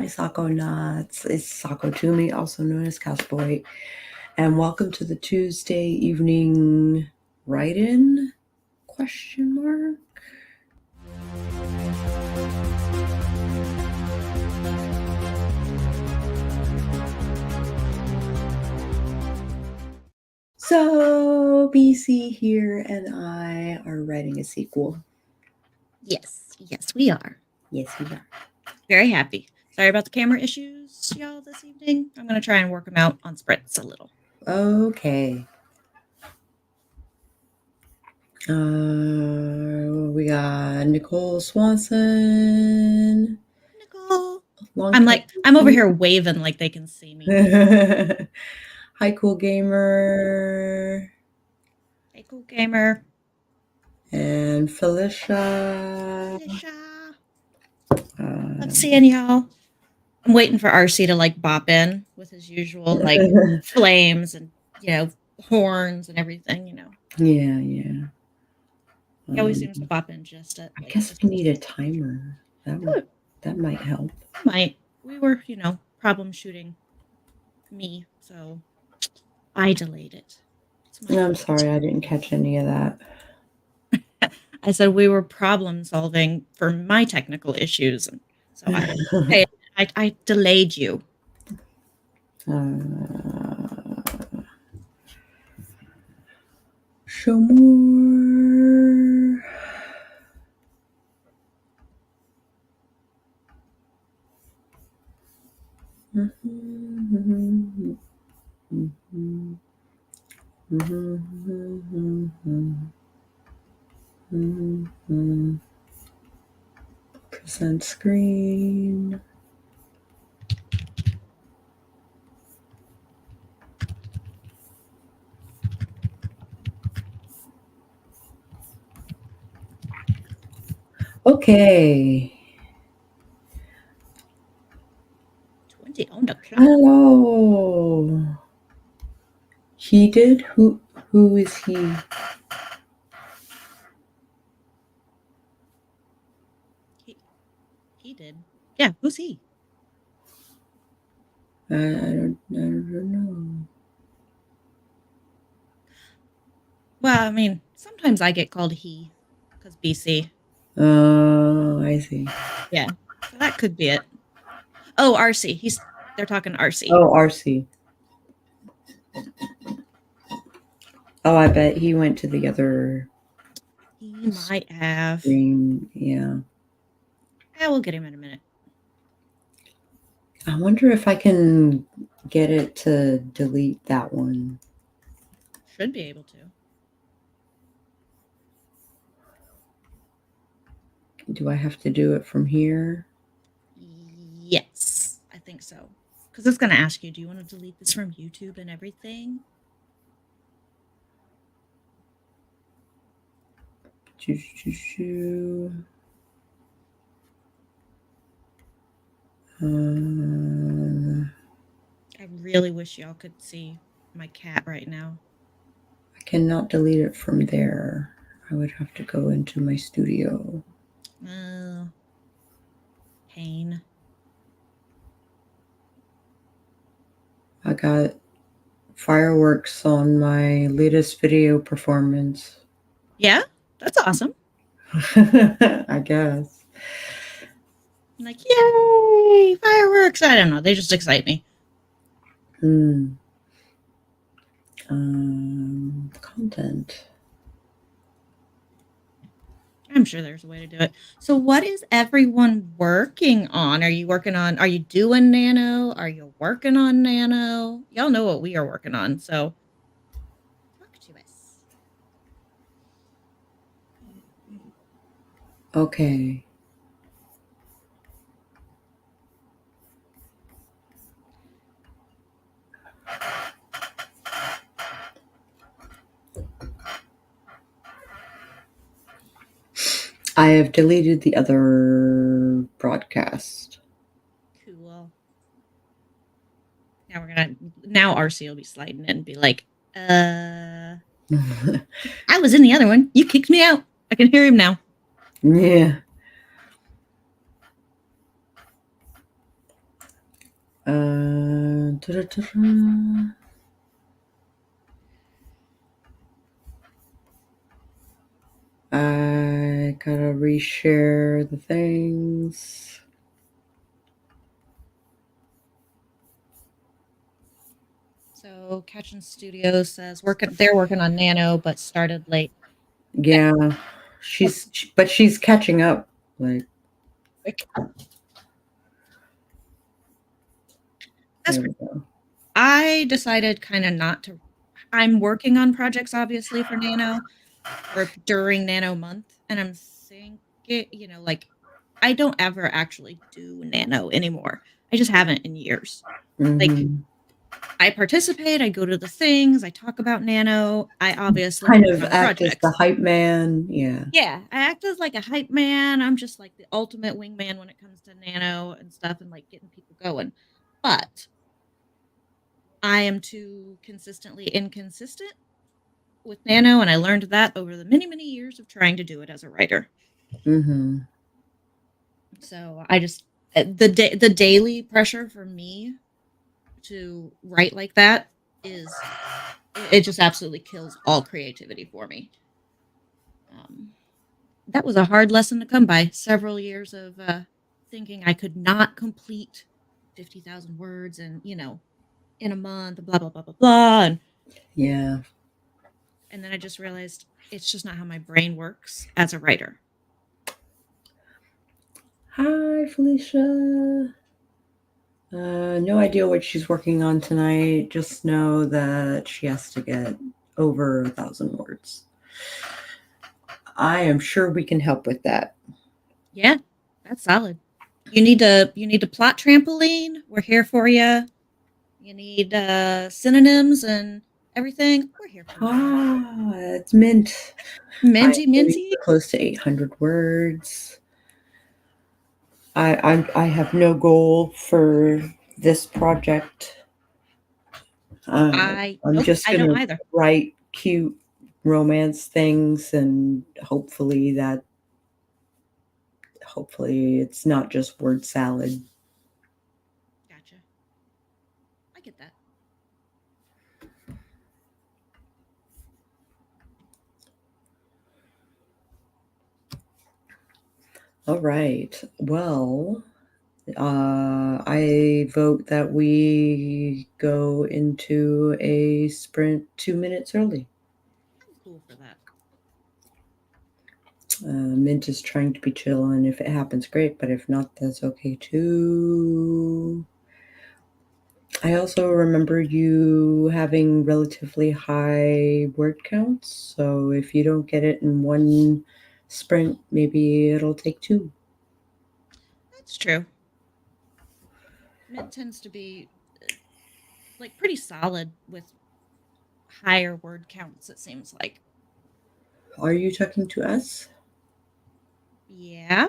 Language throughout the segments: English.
my Sako Nuts. It's Sako Tumi, also known as Cass Voit. And welcome to the Tuesday evening write-in? Question mark? So, BC here and I are writing a sequel. Yes, we are. Yes, we are. Very happy. Sorry about the camera issues, y'all, this evening. I'm going to try and work them out on sprints a little. Okay. We got Nicole Swanson. Nicole. I'm over here waving like they can see me. Hi, Cool Gamer. Hey, Cool Gamer. And Felicia. I'm seeing y'all. I'm waiting for RC to bop in with his usual flames and horns and everything. Yeah. He always seems to bop in just at. I guess we need a timer. That might help. Might. We were problem shooting me, so I delayed it. I'm sorry, I didn't catch any of that. I said we were problem solving for my technical issues, and so I delayed you. Show more. Present screen. Okay. 20 on the clock. Hello. He did? Who is he? He did. Yeah, who's he? I don't know. Well, I mean, sometimes I get called he because BC. Oh, I see. Yeah, so that could be it. Oh, RC. They're talking RC. Oh, RC. Oh, I bet he went to the other. He might have. Screen. Yeah. Yeah, we'll get him in a minute. I wonder if I can get it to delete that one. Should be able to. Do I have to do it from here? Yes, I think so. Because it's going to ask you, do you want to delete this from YouTube and everything? I really wish y'all could see my cat right now. I cannot delete it from there. I would have to go into my studio. Pain. I got fireworks on my latest video performance. Yeah, that's awesome. I guess. I'm like, yay, fireworks. I don't know. They just excite me. Content. I'm sure there's a way to do it. So what is everyone working on? Are you doing Nano? Are you working on Nano? Y'all know what we are working on, so talk to us. Okay. I have deleted the other broadcast. Cool. Now RC will be sliding in and be like, I was in the other one. You kicked me out. I can hear him now. Yeah. Da-da-da-da. I gotta reshare the things. So Catchin Studio says they're working on Nano, but started late. Yeah, but she's catching up. Like, That's there we go. I decided kind of not to. I'm working on projects obviously for Nano or during Nano month, and I'm thinking, like I don't ever actually do Nano anymore. I just haven't in years. Like Mm-hmm. I participate, I go to the things, I talk about Nano. I obviously Kind work of on act as the projects. hype man. Yeah. Yeah, I act as like a hype man. I'm just like the ultimate wingman when it comes to Nano and stuff and like getting people going. But I am too consistently inconsistent with Nano, and I learned that over the many, many years of trying to do it as a writer. Mm-hmm. So I just the daily pressure for me to write like that is it just absolutely kills all creativity for me. Um, that was a hard lesson to come by. Several years of thinking I could not complete 50,000 words and in a month, blah blah blah blah blah, Yeah. and then I just realized it's just not how my brain works as a writer. Hi, Felicia. No idea what she's working on tonight. Just know that she has to get over 1,000 words. I am sure we can help with that. Yeah, that's solid. You need to plot trampoline. We're here for you. You need synonyms and everything. We're here for you. Ah, it's mint. I'm Minty getting minty. close to 800 words. I have no goal for this project. I I'm nope, just I don't gonna either. write cute romance things, and hopefully it's not just word salad. Gotcha. I get that. All right. Well, I vote that we go into a sprint 2 minutes early. I'm cool for that. Mint is trying to be chill, and if it happens, great. But if not, that's okay too. I also remember you having relatively high word counts, so if you don't get it in one sprint, maybe it'll take two. That's true. Mint tends to be like pretty solid with higher word counts, it seems like. Are you talking to us? Yeah.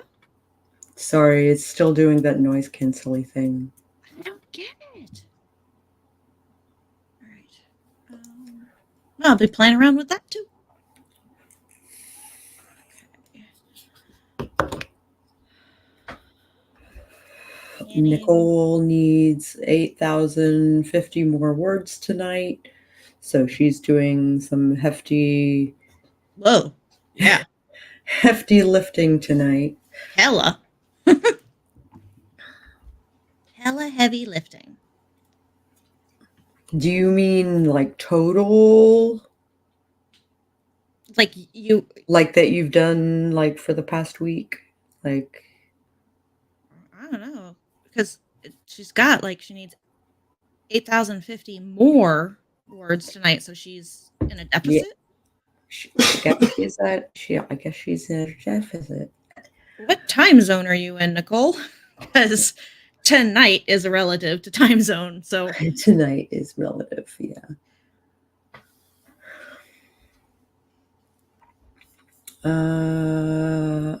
Sorry, it's still doing that noise cancelling thing. I don't get it. All right. Well, I'll be playing around with that too. Nicole needs 8,050 more words tonight, so she's doing some hefty Whoa. Yeah. hefty lifting tonight. Hella. Hella heavy lifting. Do you mean like total? Like you Like that you've done like for the past week? Like I don't know. Because she's got like she needs 8,050 more words tonight, so she's in a yeah, deficit. I guess she's in a deficit. What time zone are you in, Nicole? Because tonight is a relative to time zone. So Tonight is relative, yeah.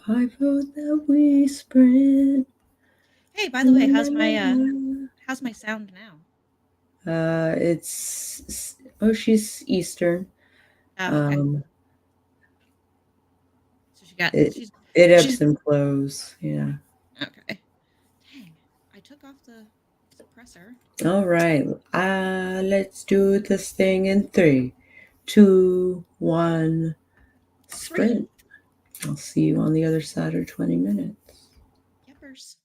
I vote that we sprint. hey, by the way, how's my sound now? She's Eastern. Oh, okay. So It she's it she's ebbs and flows. Yeah. okay. Dang, I took off the. Is it compressor. All right. Let's do this thing in 3, 2, 1. Sprint. Sprint. I'll see you on the other side of 20 minutes. Yepers.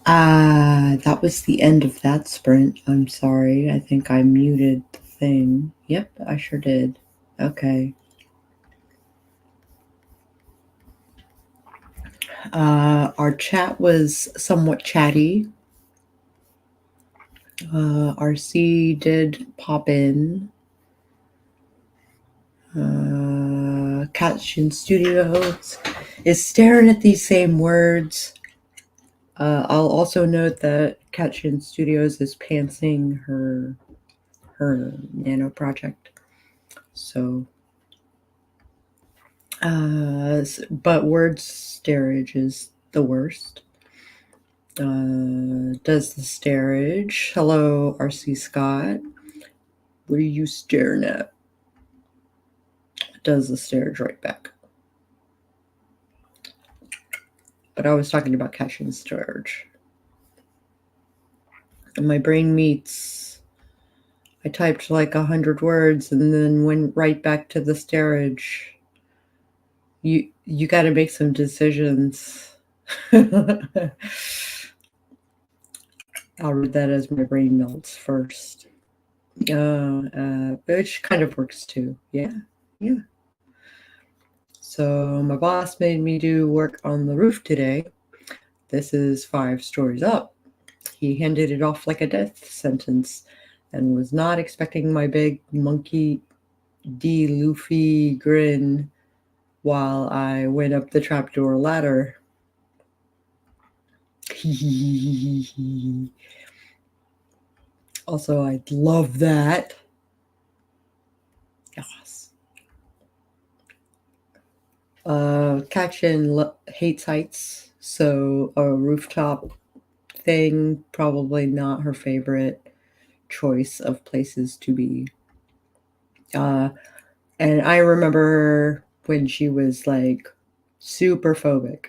That was the end of that sprint. I'm sorry. I think I muted the thing. Yep, I sure did. Okay. Our chat was somewhat chatty. RC did pop in. Catch in Studios is staring at these same words. I'll also note that Catchin Studios is pantsing her nano project. So, but word starage is the worst. Does the starage? Hello, RC Scott. What are you staring at? Does the starage right back? But I was talking about Catchin Starage. And my brain meets. I typed like 100 words and then went right back to the starage. You got to make some decisions. I'll read that as my brain melts first. Which kind of works too. Yeah. So my boss made me do work on the roof today. This is 5 stories up. He handed it off like a death sentence and was not expecting my big monkey D. Luffy grin while I went up the trapdoor ladder. Also, I'd love that. Yes. Catchin hates heights, so a rooftop thing probably not her favorite choice of places to be. And I remember when she was like super phobic.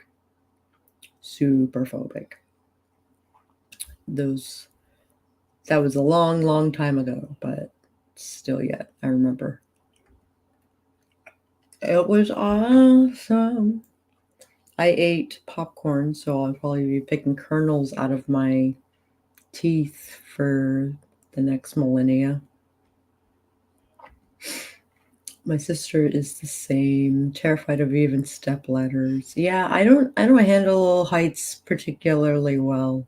That was a long time ago, but still yet I remember. It was awesome. I ate popcorn, so I'll probably be picking kernels out of my teeth for the next millennia. My sister is the same, terrified of even step ladders. Yeah, I don't handle heights particularly well.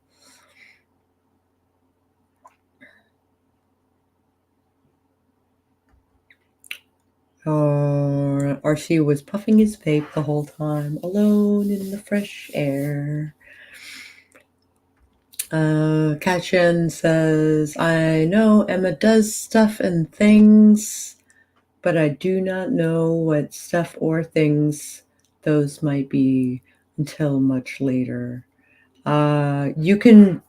RC was puffing his vape the whole time, alone in the fresh air. Katchen says, I know Emma does stuff and things, but I do not know what stuff or things those might be until much later. You can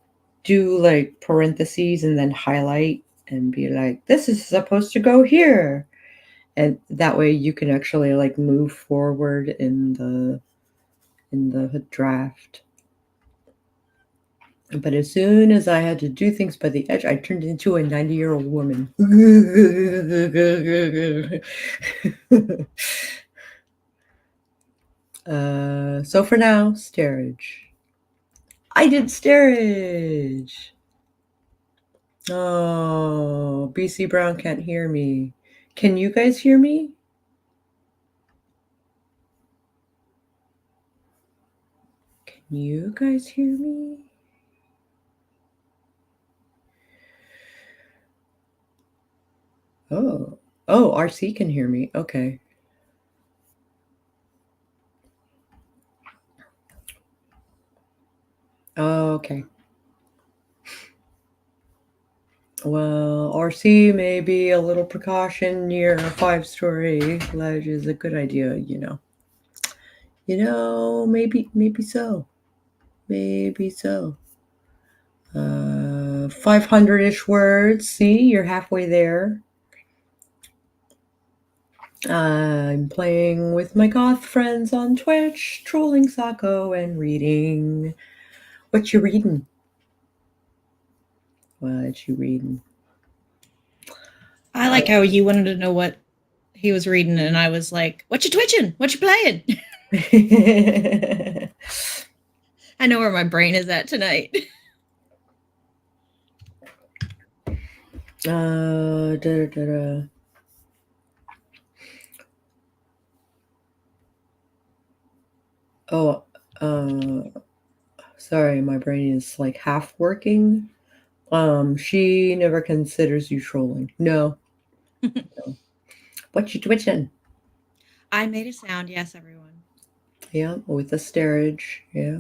do like parentheses and then highlight and be like, this is supposed to go here. And that way you can actually like move forward in the draft. But as soon as I had to do things by the edge, I turned into a 90-year-old woman. So for now, starage. I did starage. Oh, BC Brown can't hear me. Can you guys hear me? Can you guys hear me? Oh, RC can hear me. Okay. Okay. Well, RC may be a little precaution near a 5-story ledge is a good idea, you know. Maybe so. Maybe so. 500-ish words. See, you're halfway there. I'm playing with my goth friends on Twitch, trolling Sako and reading. What you reading? What you reading? I like how you wanted to know what he was reading, and I was like, what you twitching? What you playing? I know where my brain is at tonight. Da, da, da, da. Oh, sorry, my brain is like half working. She never considers you trolling. No. No. What you twitching? I made a sound, yes, everyone. Yeah, with the steerage. Yeah.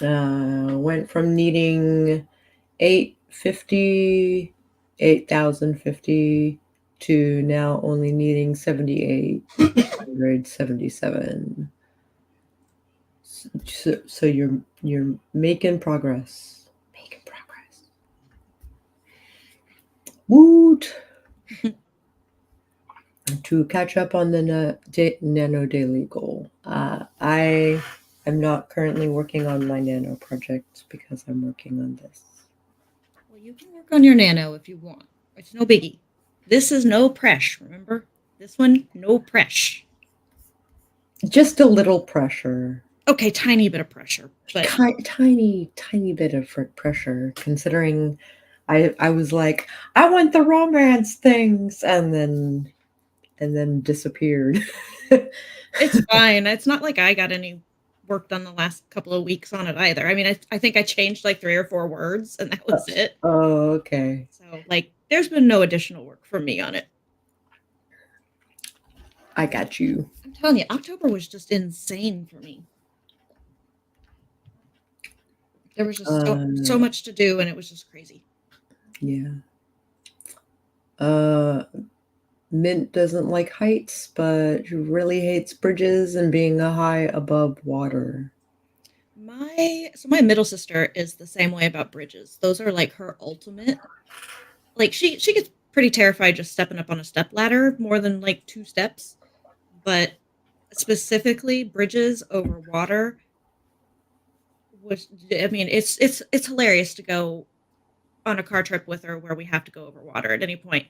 Went from needing 850, 8,050 to now only needing 7,877. So you're making progress. Making progress. Woot! To catch up on the Nano Daily goal. I am not currently working on my Nano project because I'm working on this. Well, you can work on your Nano if you want. It's no biggie. This is no press, remember? This one, no press. Just a little pressure. Okay, tiny bit of pressure, but Tiny bit of pressure, considering I was like, I want the romance things, and then disappeared. it's fine. It's not like I got any work done the last couple of weeks on it either. I mean, I think I changed like 3 or 4 words, and that was it. Oh, okay. So, like, there's been no additional work from me on it. I got you. I'm telling you, October was just insane for me. There was just so much to do, and it was just crazy. Yeah. Mint doesn't like heights, but really hates bridges and being a high above water. My middle sister is the same way about bridges. Those are like her ultimate. Like she gets pretty terrified just stepping up on a step ladder more than like 2 steps, but specifically bridges over water was, I mean, it's hilarious to go on a car trip with her where we have to go over water at any point.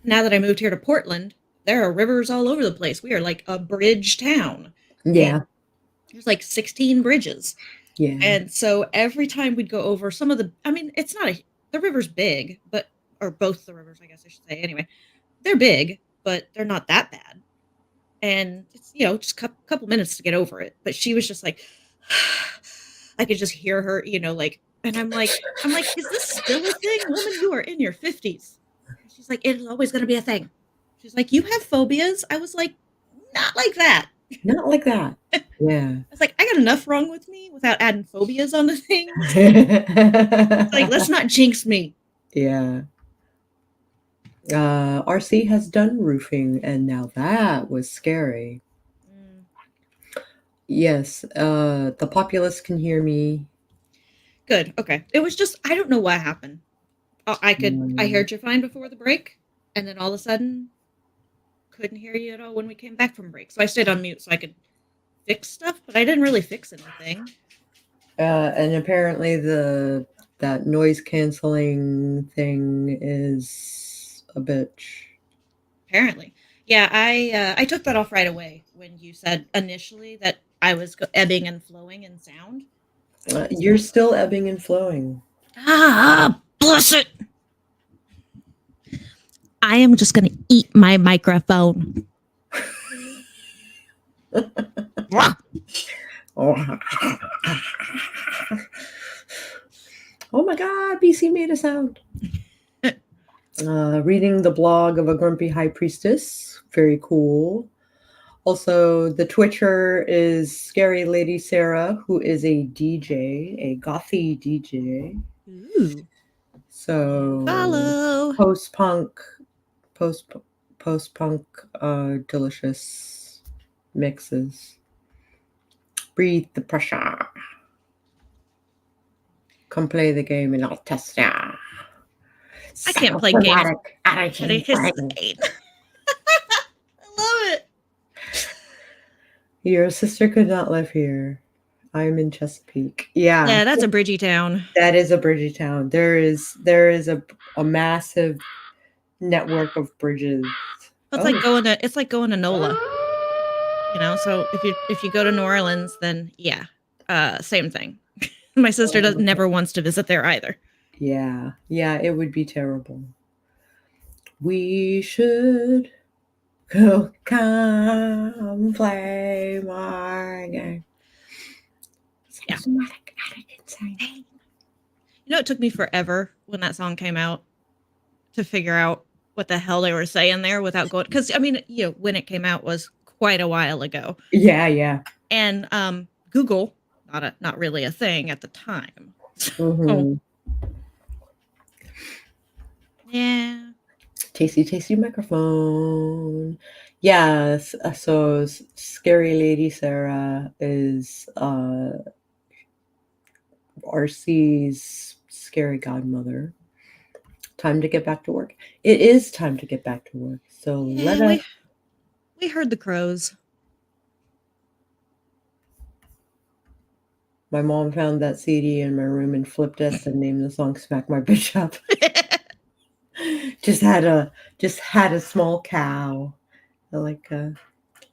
Now that I moved here to Portland, there are rivers all over the place. We are like a bridge town. Yeah. There's like 16 bridges. Yeah. And so every time we'd go over some of the, I mean, it's not the river's big, but, or both the rivers, I guess I should say. Anyway, they're big, but they're not that bad. And it's, just a couple minutes to get over it. But she was just like, I could just hear her, like, and I'm like, is this still a thing? Woman, you are in your 50s. She's like, it's always going to be a thing. She's like, you have phobias? I was like, not like that. Not like that. Yeah. I was like, I got enough wrong with me without adding phobias on the things. It's like, let's not jinx me. Yeah. RC has done roofing, and now that was scary. Yes, the populace can hear me. Good. Okay. It was just, I don't know what happened. I heard you fine before the break, and then all of a sudden, couldn't hear you at all when we came back from break. So I stayed on mute so I could fix stuff, but I didn't really fix anything. And apparently that noise canceling thing is a bitch. Apparently. Yeah, I took that off right away when you said initially that I was ebbing and flowing in sound. You're still ebbing and flowing. Bless it. I am just going to eat my microphone. Oh my God, BC made a sound. Reading the blog of a grumpy high priestess. Very cool. Also, the Twitcher is Scary Lady Sarah, who is a DJ, a gothy DJ. Ooh. So follow post-punk, delicious mixes. Breathe the pressure. Come play the game and I'll test ya. I can't play games. I love it. Your sister could not live here. I'm in Chesapeake. Yeah, that's a bridgy town. That is a bridgy town. There is a massive network of bridges. It's like going to NOLA. So if you go to New Orleans, then yeah, same thing. My sister Oh, never wants to visit there either. yeah, yeah, it would be terrible. We should go come play my game. Yeah. Insane. It took me forever when that song came out to figure out what the hell they were saying there without going, because I mean, when it came out was quite a while ago, Yeah, yeah. and Google not really a thing at the time. So Mm-hmm. yeah, Tasty, tasty microphone. Yes. So, Scary Lady Sarah is RC's scary godmother. Time to get back to work. It is time to get back to work. So let yeah, us. we heard the crows. My mom found that CD in my room and flipped it and named the song "Smack My Bitch Up." just had a small cow, like a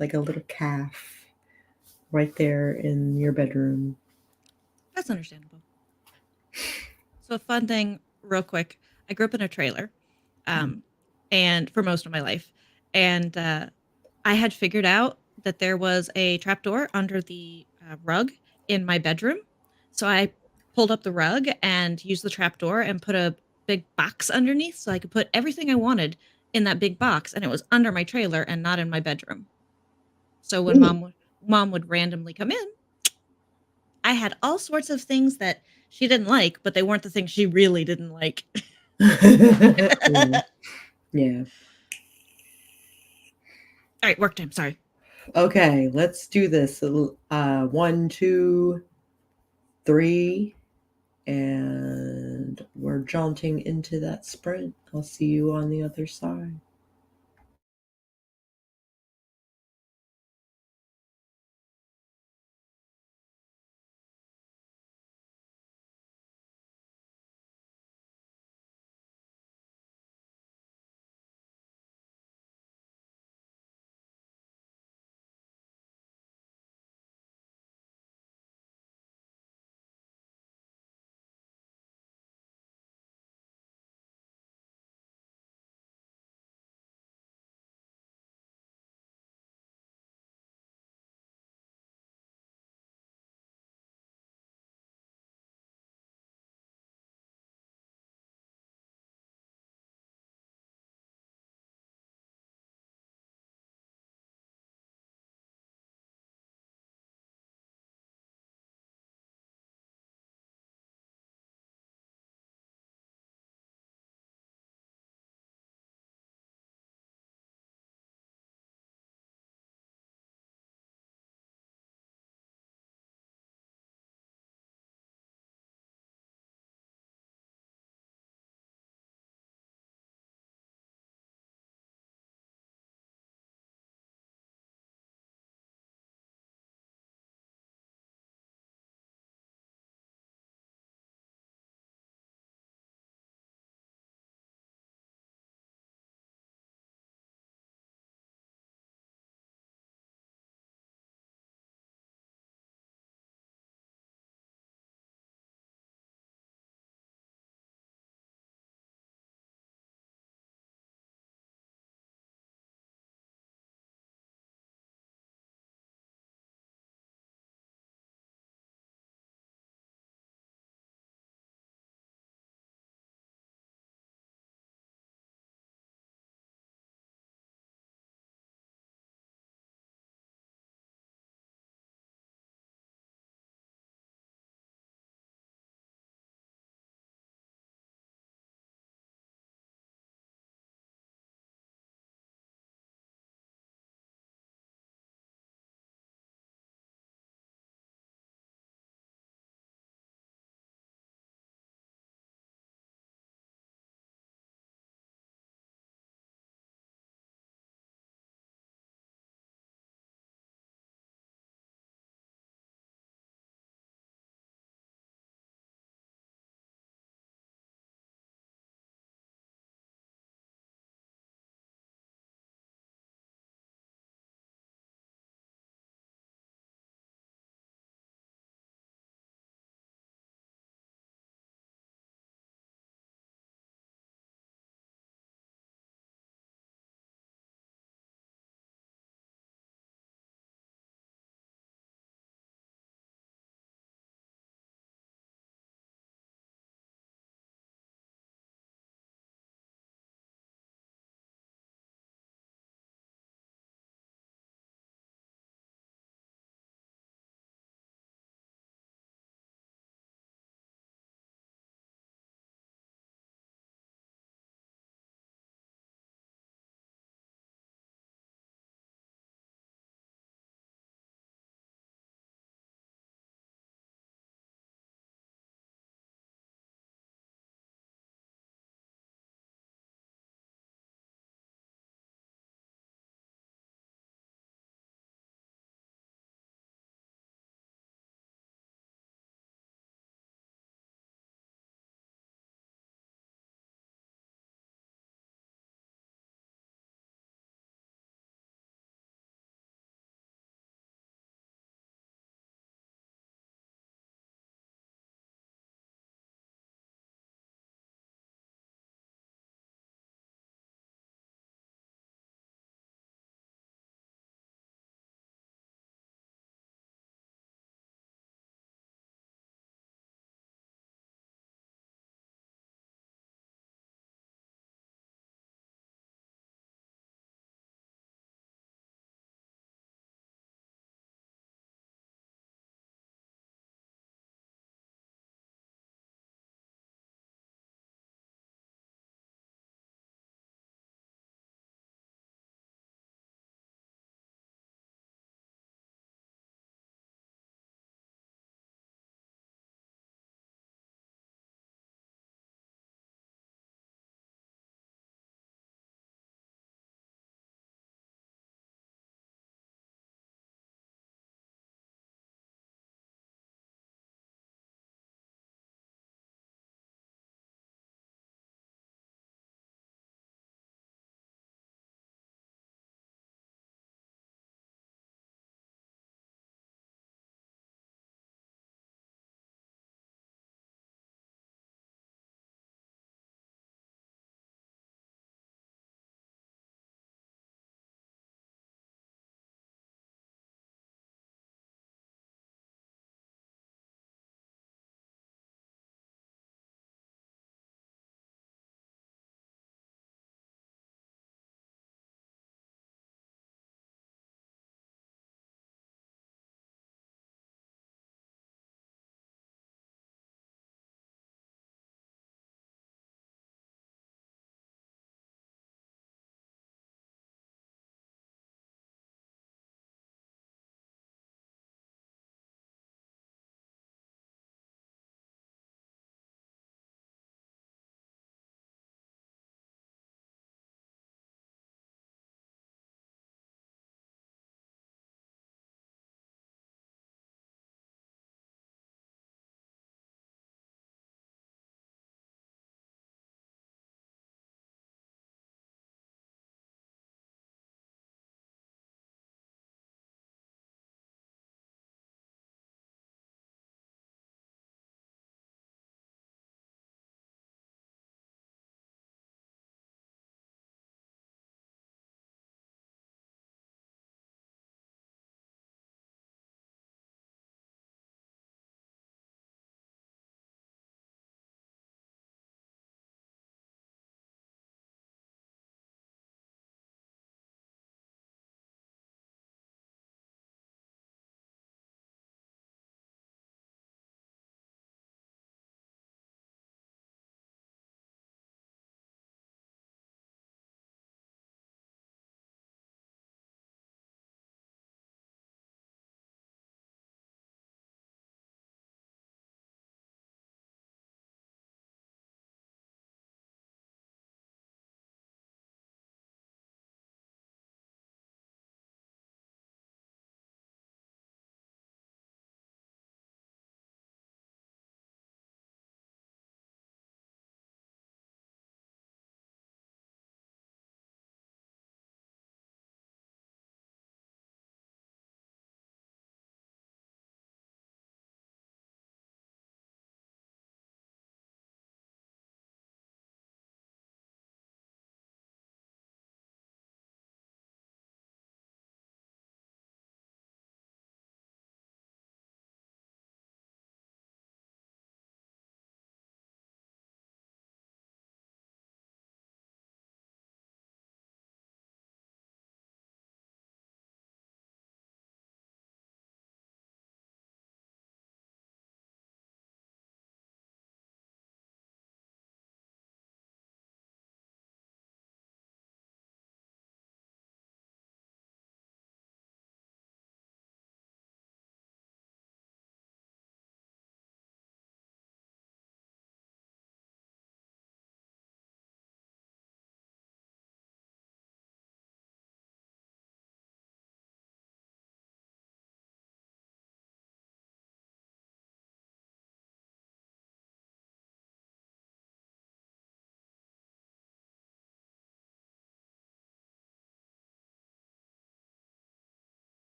little calf, right there in your bedroom. That's understandable. So a fun thing, real quick. I grew up in a trailer, um, and for most of my life, and I had figured out that there was a trapdoor under the rug in my bedroom. So I pulled up the rug and used the trapdoor and put a big box underneath, so I could put everything I wanted in that big box, and it was under my trailer and not in my bedroom. So when Neat. mom would randomly come in, I had all sorts of things that she didn't like, but they weren't the things she really didn't like. Yeah. Yeah. All right, work time. Sorry. Okay, let's do this. 1, 2, 3, and we're jaunting into that sprint. I'll see you on the other side.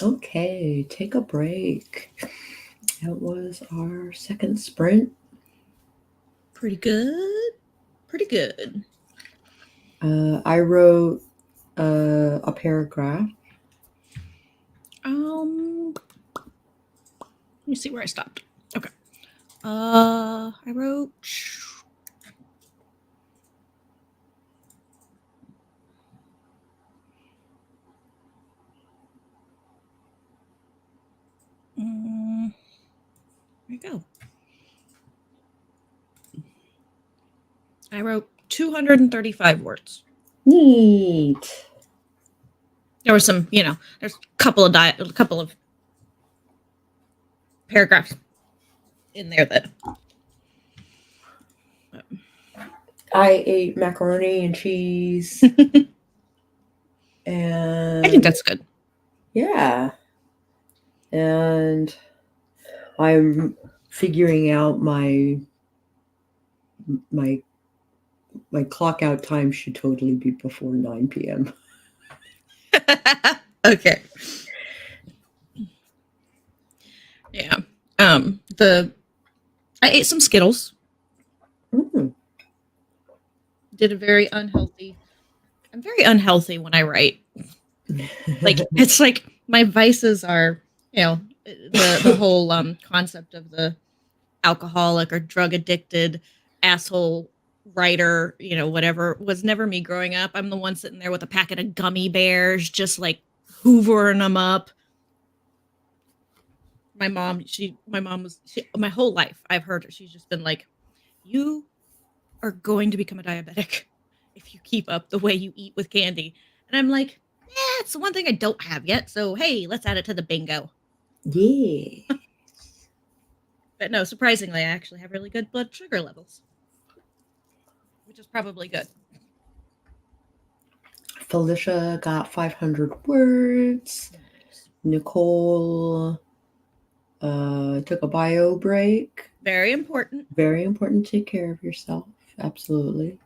Okay, take a break. That was our second sprint. Pretty good. Pretty good. I wrote a paragraph. Let me see where I stopped. Okay. I wrote. There you go. I wrote 235 words. Neat. There was some, there's a couple of paragraphs in there that. I ate macaroni and cheese. And I think that's good. yeah. And I'm figuring out my clock out time should totally be before 9 p.m. Okay. Yeah. I ate some Skittles. Mm. Did a very unhealthy. I'm very unhealthy when I write. Like it's like my vices are, the whole concept of the alcoholic or drug addicted asshole writer, whatever, was never me growing up. I'm the one sitting there with a packet of gummy bears, just like hoovering them up. My mom was my whole life I've heard her. She's just been like, you are going to become a diabetic if you keep up the way you eat with candy. And I'm like, yeah, it's the one thing I don't have yet. So, hey, let's add it to the bingo. Yeah. But no, surprisingly, I actually have really good blood sugar levels, which is probably good. Felicia got 500 words. Nice. Nicole took a bio break. Very important. Very important to take care of yourself. Absolutely.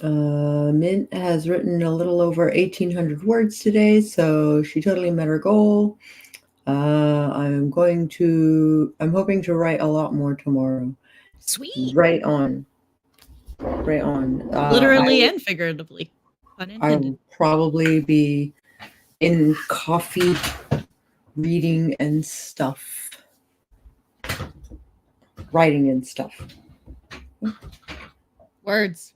Mint has written a little over 1,800 words today, so she totally met her goal. I'm hoping to write a lot more tomorrow. Sweet. Right on. Right on. Literally and figuratively. Pun I intended. will probably be in coffee, reading and stuff. Writing and stuff. Words.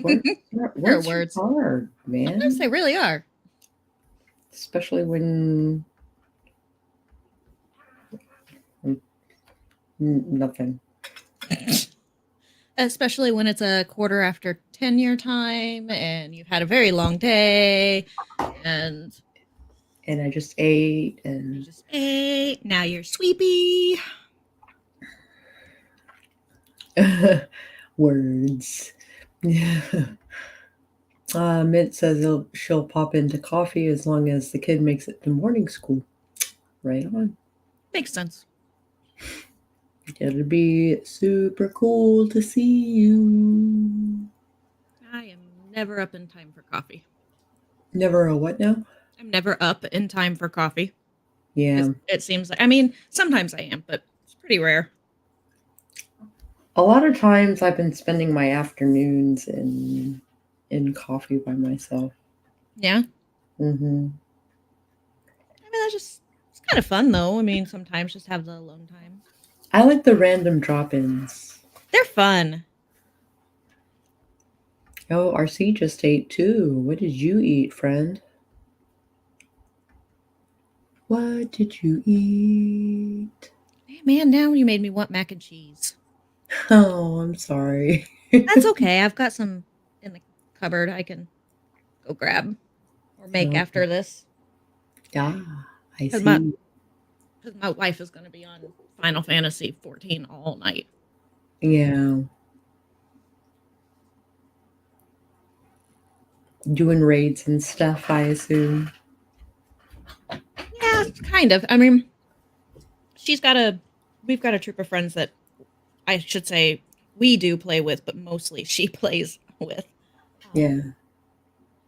Words They're words. are hard, man. Sometimes they really are. Especially when nothing. Especially when it's a quarter after 10 your time and you've had a very long day and I just ate and now you're sleepy. Words. Mint says she'll pop into coffee as long as the kid makes it to morning school. Right on. Makes sense. It'll be super cool to see you. I am never up in time for coffee. Never a what now? I'm never up in time for coffee. Yeah. It seems like, sometimes I am, but it's pretty rare. A lot of times I've been spending my afternoons in coffee by myself. Yeah. Mm-hmm. It's kind of fun though. Sometimes just have the alone time. I like the random drop-ins. They're fun. Oh, RC just ate too. What did you eat, friend? What did you eat? Hey, man, now you made me want mac and cheese. Oh, I'm sorry. That's okay. I've got some in the cupboard I can go grab or make after this. Yeah, I see. Because my wife is going to be on Final Fantasy 14 all night. Yeah. Doing raids and stuff, I assume. Yeah, kind of. We've got a troop of friends that I should say we do play with, but mostly she plays with. Yeah.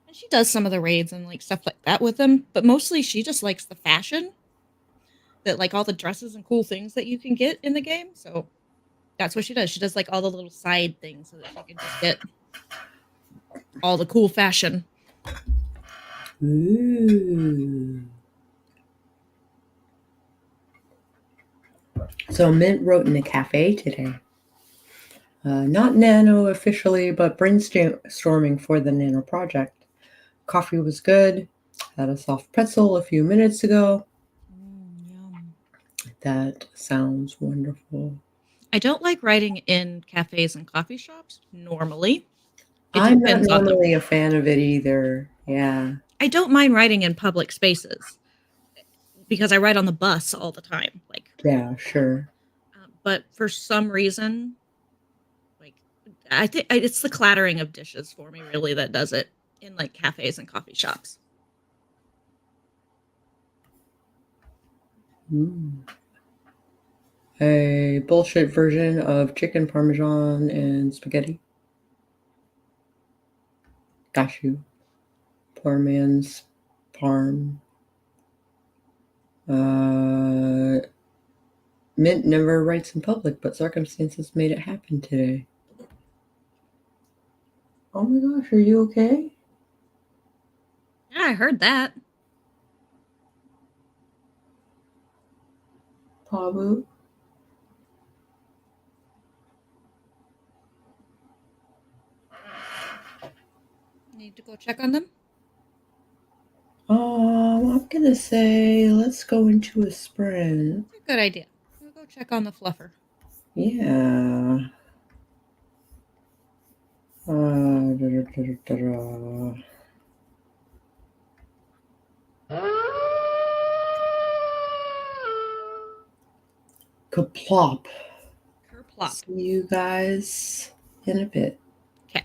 And She does some of the raids and like stuff like that with them, but mostly she just likes the fashion, that like all the dresses and cool things that you can get in the game. So that's what she does. She does like all the little side things so that she can just get all the cool fashion. Ooh. So Mint wrote in the cafe today. Not Nano officially, but brainstorming for the Nano project. Coffee was good. Had a soft pretzel a few minutes ago. Yum. That sounds wonderful. I don't like writing in cafes and coffee shops normally. It I'm not depends on them. normally a fan of it either. Yeah. I don't mind writing in public spaces because I ride on the bus all the time. Like, Yeah, sure. but for some reason, like, I think it's the clattering of dishes for me really that does it in like cafes and coffee shops. Mm. A bullshit version of chicken parmesan and spaghetti. Got you. Poor man's parm. Mint never writes in public, but circumstances made it happen today. Oh my gosh, are you okay? Yeah, I heard that. Pabu? Need to go check on them. I'm gonna say let's go into a sprint. That's a good idea. We'll go check on the fluffer. Yeah. Da-da-da-da-da. Kaplop. Kerplop. See you guys in a bit. Okay.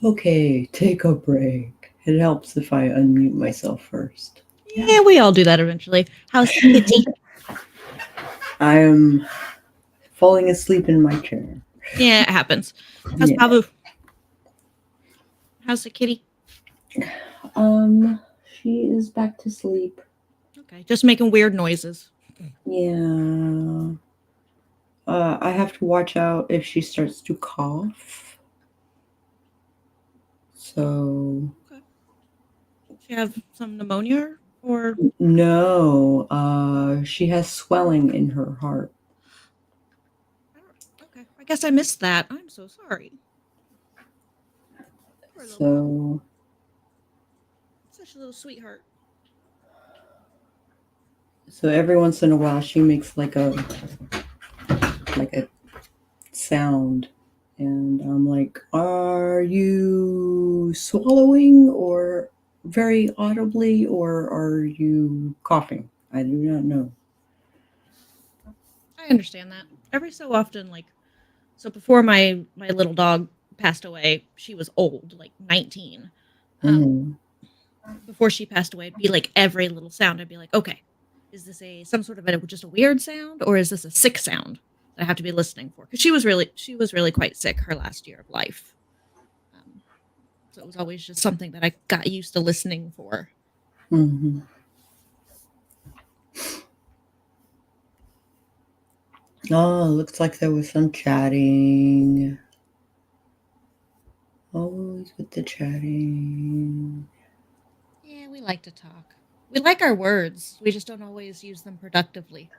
Okay, take a break. It helps if I unmute myself first. Yeah, we all do that eventually. How's the kitty? I am falling asleep in my chair. Yeah, it happens. How's Yeah. Babu? How's the kitty? She is back to sleep. Okay, just making weird noises. Yeah. I have to watch out if she starts to cough. So. Okay. She have some pneumonia or? No. She has swelling in her heart. Okay, I guess I missed that. I'm so sorry. Poor little Babu. So. Such a little sweetheart. So every once in a while, she makes like a sound, and I'm like, "Are you swallowing, or very audibly, or are you coughing?" I do not know. I understand that. Every so often, like, so before my little dog passed away, she was old, like 19. Mm-hmm. Before she passed away, it'd be like every little sound. I'd be like, okay, is this some sort of just a weird sound, or is this a sick sound that I have to be listening for? Because she was really quite sick her last year of life. So it was always just something that I got used to listening for. Mm-hmm. Oh, looks like there was some chatting. Always with the chatting. Yeah, we like to talk. We like our words. We just don't always use them productively.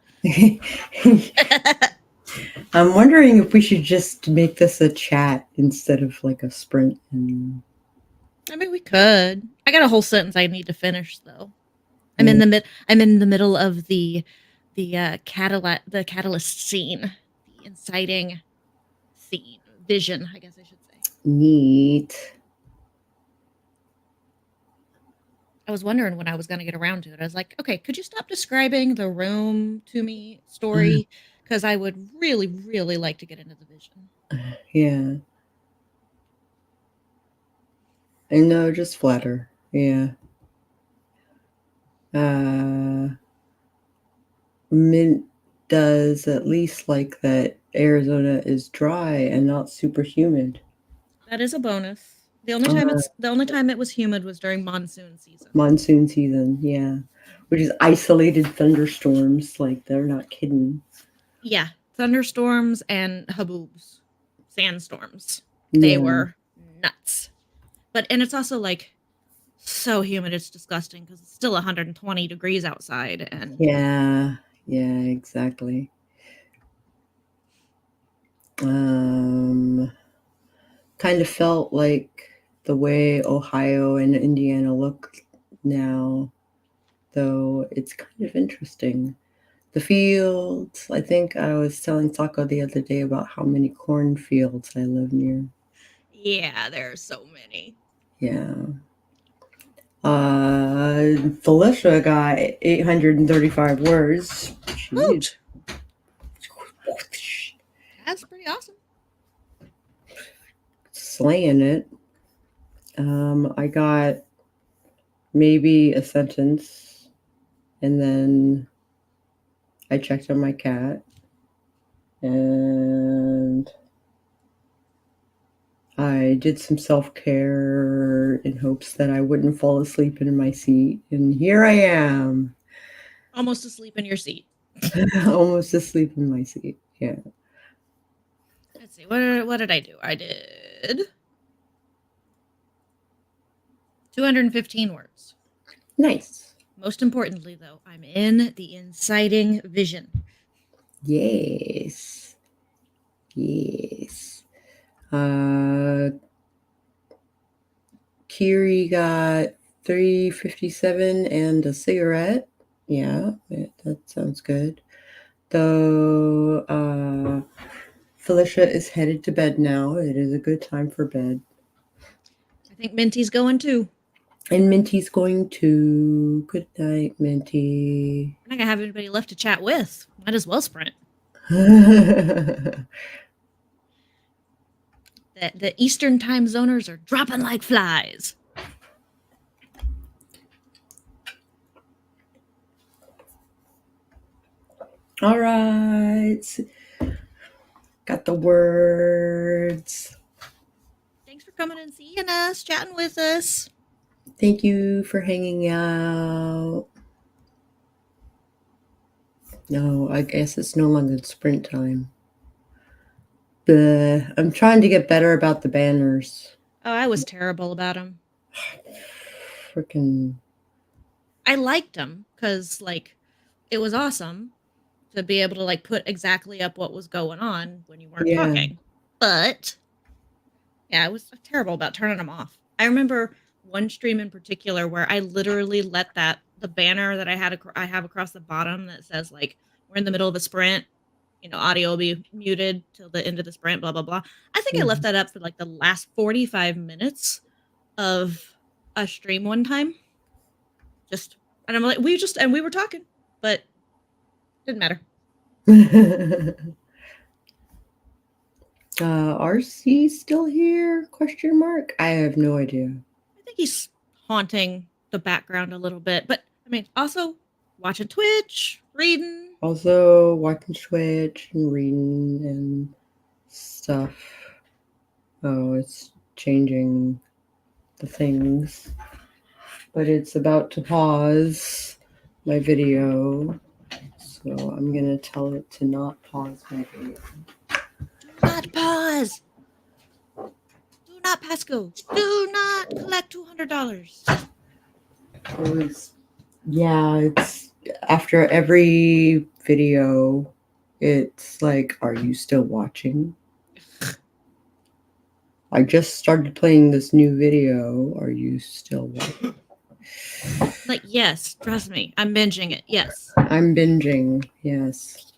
I'm wondering if we should just make this a chat instead of like a sprint. And I mean, we could. I got a whole sentence I need to finish though. I'm yeah. in the middle of the catalyst scene, the inciting scene, vision, I guess I should say. Neat. I was wondering when I was going to get around to it. I was like, okay, could you stop describing the room to me story? Because I would really, really like to get into the vision. Yeah. And no, just flatter. Yeah. Mint does at least like that Arizona is dry and not super humid. That is a bonus. The only time it was humid was during monsoon season. Monsoon season, yeah. Which is isolated thunderstorms, like they're not kidding. Yeah, thunderstorms and haboobs, sandstorms. They were nuts. And it's also like so humid, it's disgusting because it's still 120 degrees outside. And yeah, exactly. Kind of felt like the way Ohio and Indiana look now, though it's kind of interesting. The fields, I think I was telling Sako the other day about how many cornfields I live near. yeah, there are so many. Yeah. Felicia got 835 words. Woot! That's pretty awesome. Slaying it. I got maybe a sentence, and then I checked on my cat, and I did some self-care in hopes that I wouldn't fall asleep in my seat, and here I am. Almost asleep in your seat. Almost asleep in my seat, yeah. Let's see, what did I do? I did 215 words. Nice. Most importantly, though, I'm in the inciting vision. Yes. Kiri got 357 and a cigarette. Yeah, that sounds good. Though Felicia is headed to bed now. It is a good time for bed. I think Minty's going too. And Minty's going to. Good night, Minty. We're not gonna have anybody left to chat with. Might as well sprint. The Eastern time zoners are dropping like flies. All right. Got the words. Thanks for coming and seeing us, chatting with us. Thank you for hanging out. No, I guess it's no longer sprint time. I'm trying to get better about the banners. Oh, I was terrible about them. Freaking. I liked them because, like, it was awesome to be able to, like, put exactly up what was going on when you weren't talking. But, yeah, I was terrible about turning them off. I remember one stream in particular where I literally let the banner that I have across the bottom that says, like, we're in the middle of a sprint, audio will be muted till the end of the sprint, blah, blah, blah. I think I left that up for, like, the last 45 minutes of a stream one time. And I'm like, we were talking, but didn't matter. RC still here? Question mark? I have no idea. I think he's haunting the background a little bit, but I mean, also watching Twitch, reading. Also watching Twitch and reading and stuff. Oh, it's changing the things. But it's about to pause my video. So I'm going to tell it to not pause my video. Do not pause. Do not pass go. Do not collect $200. It's after every video, it's like, are you still watching? I just started playing this new video. Are you still watching? Like, yes, trust me. I'm binging it. Yes. I'm binging. Yes.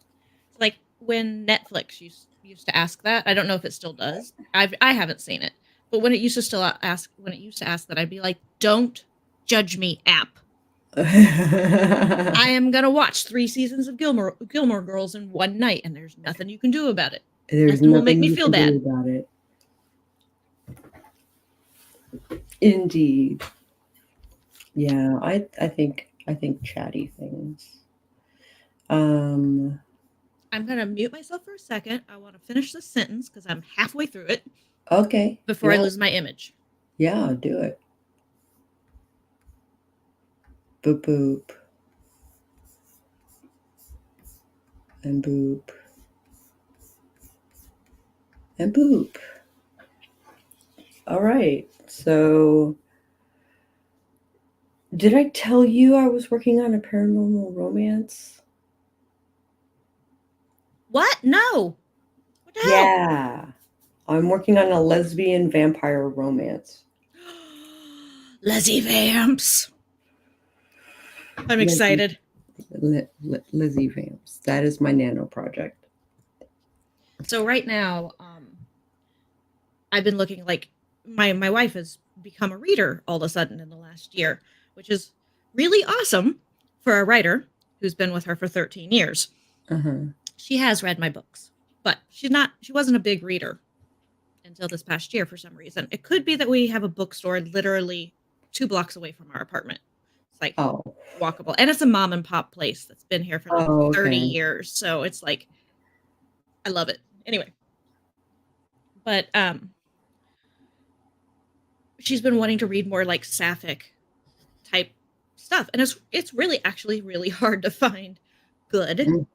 Like when Netflix used to ask that. I don't know if it still does. I haven't seen it. But when it used to ask that, I'd be like, don't judge me, app. I am gonna watch 3 seasons of Gilmore Girls in one night, and there's nothing you can do about it. There's nothing will nothing make me you feel can do bad about it. Indeed. Yeah, I think chatty things. I'm gonna mute myself for a second. I want to finish this sentence because I'm halfway through it. Okay. Before I lose my image. Yeah, do it. Boop boop. And boop. And boop. All right. So, did I tell you I was working on a paranormal romance? What? No. What the hell? Yeah. I'm working on a lesbian vampire romance. Leslie Vamps. I'm excited. Lizzie Vamps. That is my nano project. So right now, I've been looking like my wife has become a reader all of a sudden in the last year, which is really awesome for a writer who's been with her for 13 years. She has read my books, but she wasn't a big reader until this past year for some reason. It could be that we have a bookstore literally 2 blocks away from our apartment. It's like walkable. And it's a mom and pop place that's been here for like 30 years. So it's like, I love it. Anyway. But she's been wanting to read more like sapphic type stuff. And it's really actually really hard to find good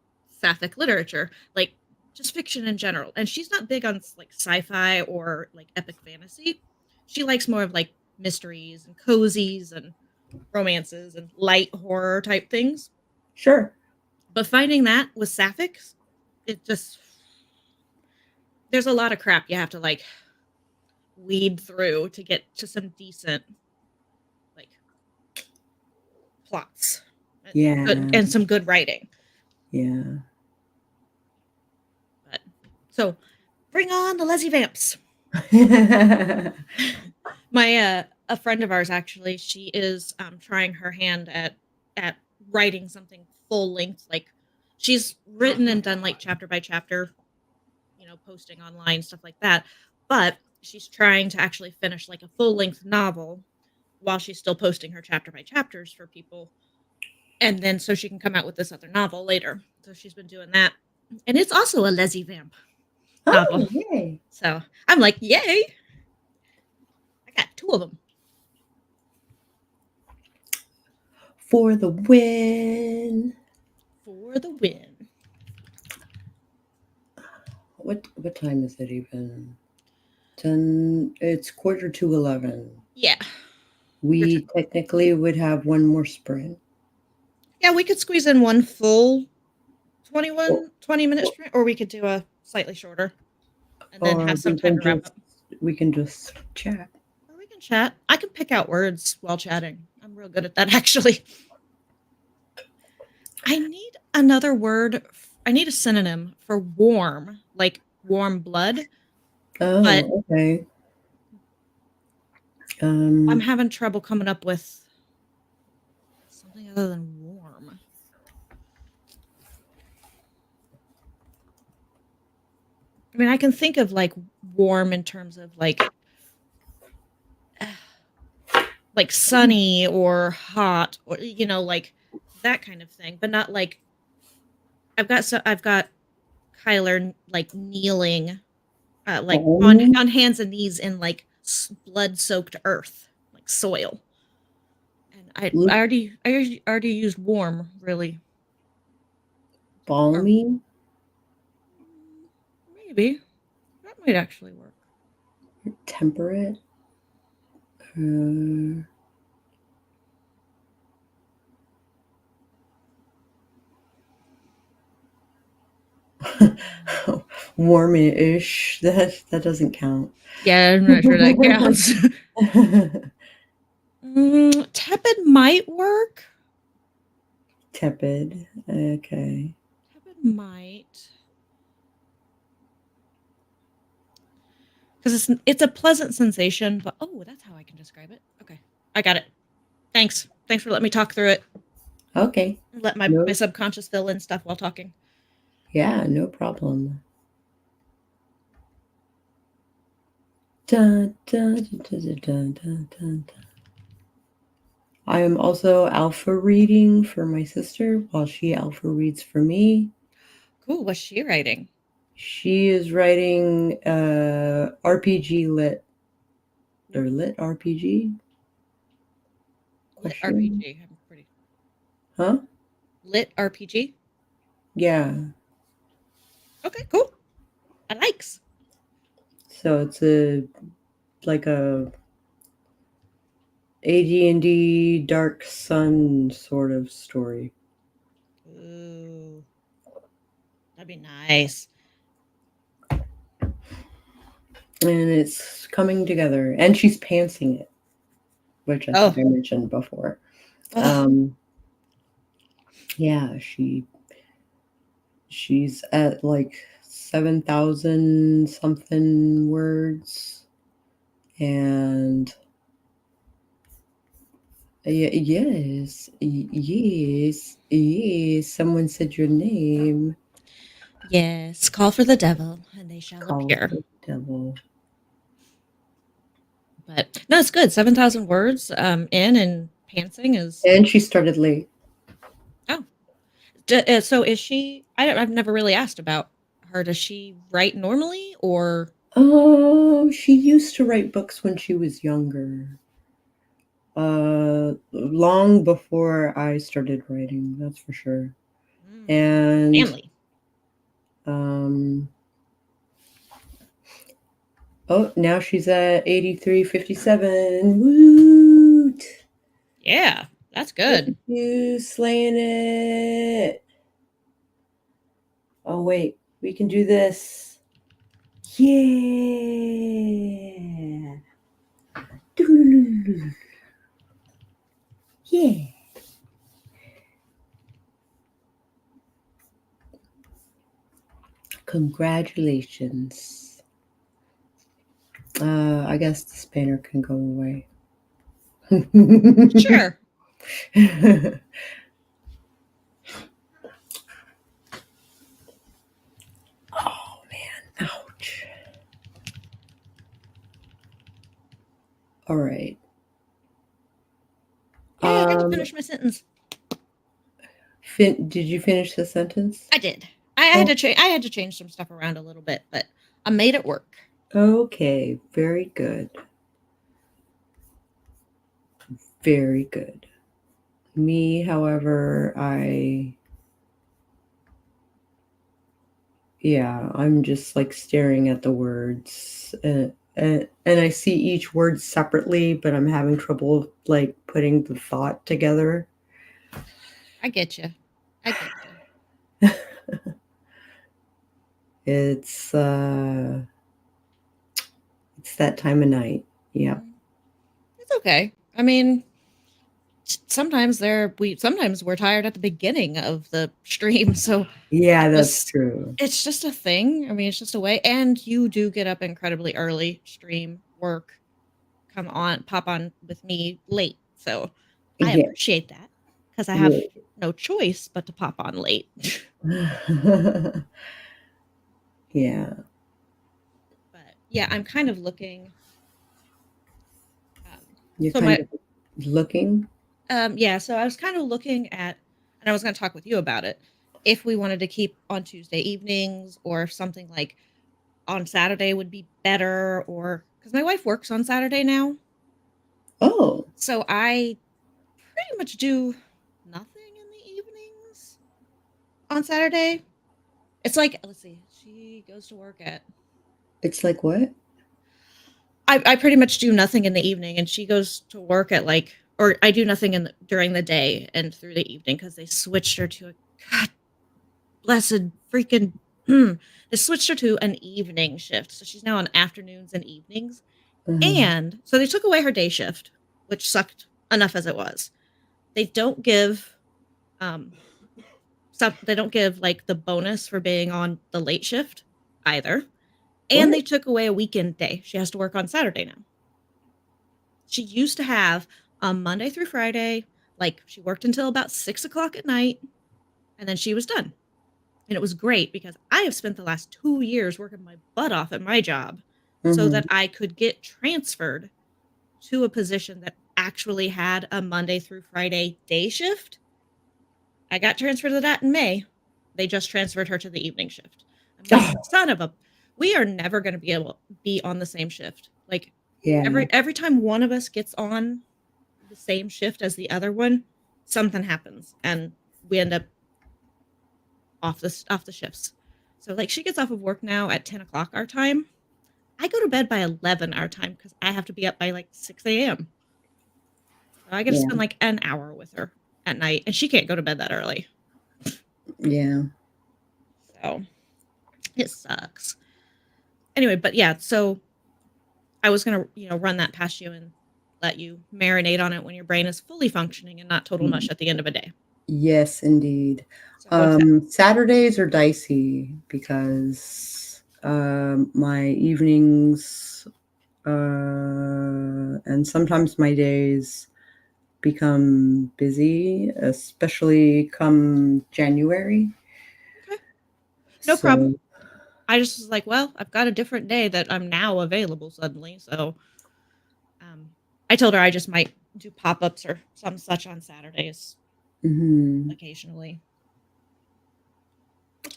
sapphic literature, like just fiction in general. And she's not big on like sci-fi or like epic fantasy. She likes more of like mysteries and cozies and romances and light horror type things. Sure. But finding that with sapphics, there's a lot of crap you have to like weed through to get to some decent like plots. Yeah. And some good writing. Yeah. But so bring on the Leslie Vamps. A friend of ours, actually, she is trying her hand at writing something full length. Like she's written and done like chapter by chapter, posting online, stuff like that. But she's trying to actually finish like a full-length novel while she's still posting her chapter by chapters for people, and then so she can come out with this other novel later. So she's been doing that, and it's also a Leslie Vamp novel. Oh, yay. So I'm like, yay! I got 2 of them. For the win. For the win. What time is it even? 10. It's 11:15. Yeah. We technically would have one more sprint. Yeah, we could squeeze in one full 20-minute sprint, or we could do a slightly shorter and then have some time to wrap up. We can just chat. Or we can chat. I can pick out words while chatting. I'm real good at that, actually. I need another word. I need a synonym for warm, like warm blood. Oh, but okay. I'm having trouble coming up with something other than warm. I mean, I can think of like warm in terms of like sunny or hot, or like that kind of thing, but not like I've got Kyler like kneeling, like on hands and knees in like blood-soaked earth, like soil. And I already used warm, really. Balmy? Maybe that might actually work. Temperate? Warmish. That doesn't count. Yeah, I'm not sure that counts. Tepid might work. Tepid. Okay. Tepid might. Because it's a pleasant sensation, but that's how I can describe it. Okay, I got it. Thanks for letting me talk through it. Okay. Let my subconscious fill in stuff while talking. Yeah, no problem. Dun, dun, dun, dun, dun, dun, dun. I am also alpha reading for my sister while she alpha reads for me. Cool. What's she writing? She is writing RPG lit. Or lit RPG? Lit RPG. I'm pretty. Huh? Lit RPG? Yeah. Okay, cool. I likes. So it's like a AD&D Dark Sun sort of story. Ooh. That'd be nice. And it's coming together. And she's pantsing it, which I think I mentioned before. Yeah, she's at like 7,000 something words. And yes, someone said your name. Yes, call for the devil, and they shall appear. For the devil. But no, it's good. 7,000 words in, and pantsing is. And she started late. Oh, so is she? I've never really asked about her. Does she write normally, or? Oh, she used to write books when she was younger. Long before I started writing, that's for sure. And family. Now she's at 83.57. Woot! Yeah, that's good. You slaying it. Oh wait, we can do this. Yeah. Yeah. Congratulations. I guess this banner can go away. Sure. Oh man, ouch. All right. Hey, I got to finish my sentence. Did you finish the sentence? I did. I had to I had to change some stuff around a little bit, but I made it work. Okay, very good. Very good. Me, however, I'm just like staring at the words, and I see each word separately, but I'm having trouble like putting the thought together. I get you. I get you. It's that time of night. Yeah. It's okay. I mean, sometimes we're tired at the beginning of the stream, so Yeah, that's true. it's just a thing. I mean, it's just a way. And you do get up incredibly early, stream, work, pop on with me late. So I Yeah. appreciate that because I have Yeah. no choice but to pop on late. Yeah. But yeah, I'm kind of looking. You're So kind my of looking. yeah, so I was kind of looking at, and I was going to talk with you about it, if we wanted to keep on Tuesday evenings, or if something like on Saturday would be better, or because my wife works on Saturday now, Oh. so I pretty much do nothing in the evenings on Saturday. It's like, let's see, she goes to work at. It's like what? I pretty much do nothing in the evening, and she goes to work at like, or I do nothing during the day and through the evening because they switched her to a god blessed freaking. They switched her to an evening shift, so she's now on afternoons and evenings. Uh-huh. And so they took away her day shift, which sucked enough as it was. They don't give um stuff. They don't give like the bonus for being on the late shift either. And What? they took away a weekend day. She has to work on Saturday now. She used to have Monday through Friday, like she worked until about 6 o'clock at night, and then she was done. And it was great because I have spent the last 2 years working my butt off at my job so Mm-hmm. that I could get transferred to a position that actually had a Monday through Friday day shift. I got transferred to that in May. They just transferred her to the evening shift. I'm like, Oh, son of a, we are never going to be able to be on the same shift. Like yeah. every time one of us gets on the same shift as the other one, something happens and we end up off the shifts. So like she gets off of work now at 10 o'clock our time. I go to bed by 11 our time because I have to be up by like 6 a.m. So I get to Yeah. spend like an hour with her at night, and she can't go to bed that early. Yeah. So it sucks. Anyway, but yeah, so I was gonna, run that past you and let you marinate on it when your brain is fully functioning and not total mush at the end of a day. Yes, indeed. So what's that? Saturdays are dicey because my evenings and sometimes my days become busy, especially come January. Okay, no problem. So, I just was like, well, I've got a different day that I'm now available suddenly. So I told her I just might do pop ups or some such on Saturdays mhm, occasionally.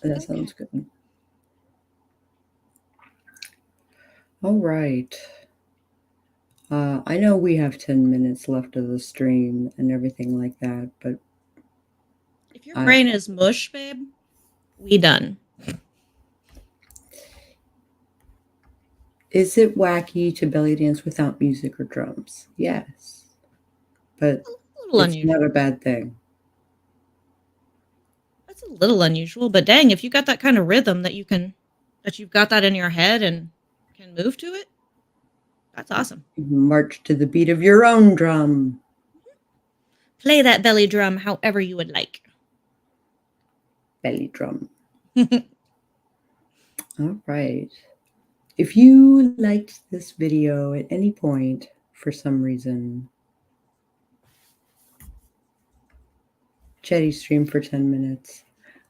that Okay. sounds good. All right. I know we have 10 minutes left of the stream and everything like that, but If your I brain is mush, babe, we done. is it wacky to belly dance without music or drums? Yes, but A little it's not a unusual. bad thing. That's a little unusual, but dang, if you got that kind of rhythm that you've got that in your head and can move to it, that's awesome. March to the beat of your own drum. Play that belly drum however you would like. Belly drum. All right. If you liked this video at any point for some reason, Chetty stream for 10 minutes.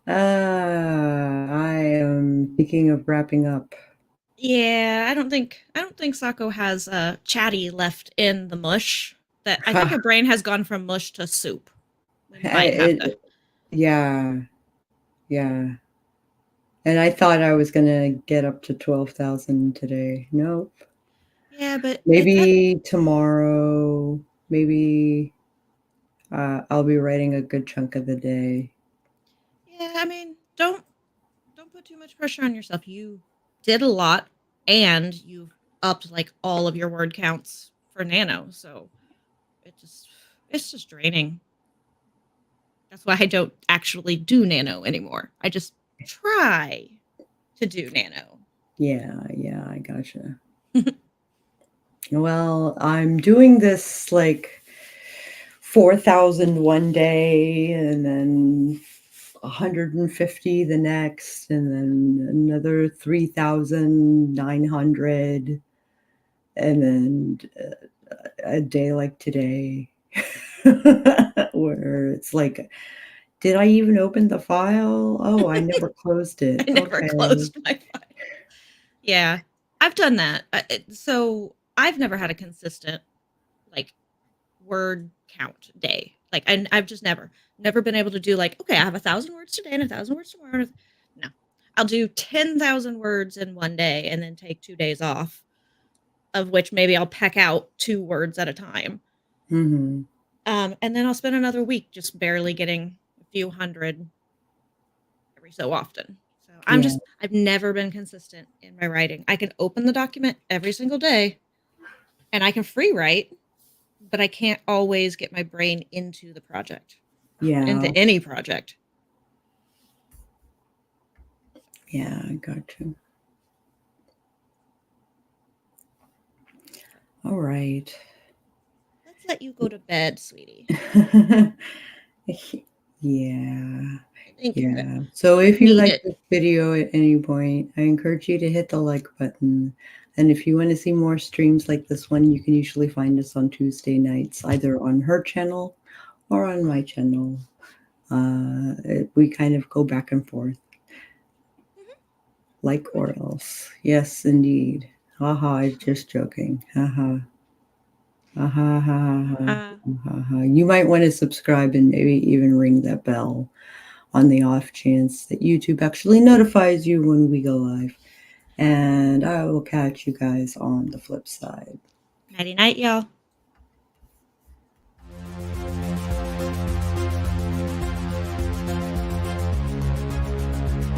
I am thinking of wrapping up. Yeah, I don't think Sako has chatty left in the mush. That I think her brain has gone from mush to soup. We might have to. Yeah, yeah. And I thought I was gonna get up to 12,000 today. Nope. Yeah, but that Maybe tomorrow. Maybe I'll be writing a good chunk of the day. yeah, I mean, don't put too much pressure on yourself. You did a lot and you've upped like all of your word counts for nano, so it just it's just draining. That's why I don't actually do nano anymore. I just try to do nano. Yeah, yeah, I gotcha. Well, I'm doing this like 4,000 one day and then 150 the next, and then another 3,900, and then a day like today where it's like, did I even open the file? Oh, I never closed it. I never Okay. closed my file. Yeah, I've done that. So I've never had a consistent like word count day. Like I've just never been able to do like, okay, I have 1,000 words today and 1,000 words tomorrow. No, I'll do 10,000 words in one day and then take 2 days off, of which maybe I'll peck out 2 words at a time. Mm-hmm. And then I'll spend another week just barely getting a few hundred every so often. So Yeah. I've never been consistent in my writing. I can open the document every single day and I can free write, but I can't always get my brain into the project, Yeah. into any project. Yeah, I got you. All right. Let's let you go to bed, sweetie. Yeah. I think Yeah. So you if you need like it. this video at any point, I encourage you to hit the like button. And if you want to see more streams like this one, you can usually find us on Tuesday nights, either on her channel or on my channel. We kind of go back and forth, like or else. Yes, indeed. Haha, just joking. Haha. Haha, ha, ha, Uh, ha, ha. You might want to subscribe and maybe even ring that bell on the off chance that YouTube actually notifies you when we go live. And I will catch you guys on the flip side. Nighty night, y'all.